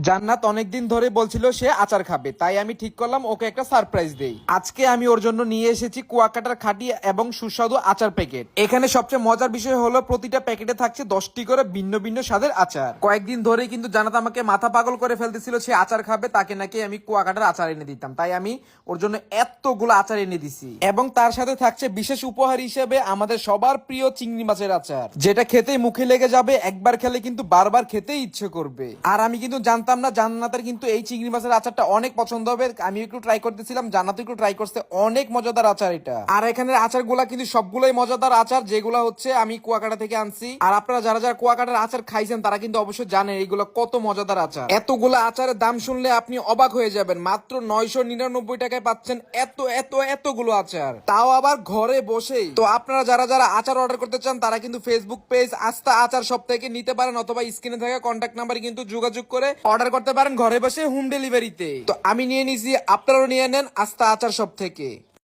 জান্নাত অনেকদিন ধরে বলছিল সে আচার খাবে, তাই আমি ঠিক করলাম ওকে একটা সারপ্রাইজ দেই। আজকে আমি ওর জন্য নিয়ে এসেছি কুয়াকাটার খাঁটি এবং সুস্বাদু আচার প্যাকেট। এখানে সবচেয়ে মজার বিষয় হলো প্রতিটা প্যাকেটে থাকছে 10টি করে ভিন্ন ভিন্ন স্বাদের আচার। কয়েকদিন ধরেই কিন্তু জান্নাত আমাকে মাথা পাগল করে ফেলতেছিল, সে আচার খাবে, তাকে নাকি আমি কুয়াকাটার আচার এনে দিতাম। তাই আমি ওর জন্য এতগুলো আচার এনে দিছি, এবং তার সাথে থাকছে বিশেষ উপহার হিসেবে আমাদের সবার প্রিয় চিংড়ি মাছের আচার, যেটা খেতেই মুখে লেগে যাবে, একবার খেলে কিন্তু বারবার খেতেই ইচ্ছে করবে। আর আমি কিন্তু জানতাম না জান্নাতের কিন্তু এই চিংড়ি মাছের আচারটা অনেক পছন্দ হবে। আমি একটু ট্রাই করতেছিলাম, জান্নাত একটু ট্রাই করতে, অনেক মজাদার আচার এটা। আর এখানের আচারগুলা কিন্তু সবগুলোই মজাদার আচার, যেগুলা হচ্ছে আমি কুয়াকাটা থেকে আনছি। আর আপনারা যারা যারা কুয়াকাটার আচার খাইছেন তারা কিন্তু অবশ্যই জানেন এইগুলো কত মজাদার আচার। এতগুলা আচারের দাম শুনলে আপনি অবাক হয়ে যাবেন, মাত্র 999 টাকায় পাচ্ছেন এতগুলো আচার, তাও আবার ঘরে বসেই। তো আপনারা যারা যারা আচার অর্ডার করতে চান তারা কিন্তু ফেসবুক পেজ আস্থা আচার সব থেকে নিতে পারেন, অথবা স্ক্রিনে থাকা কন্ট্যাক্ট নাম্বারে কিন্তু যোগাযোগ করে অর্ডার করতে পারেন ঘরে বসে হোম ডেলিভারিতে। তো আমি নিয়ে নিছি, আপনারাও নিয়ে নেন আস্থা আচার সব থেকে।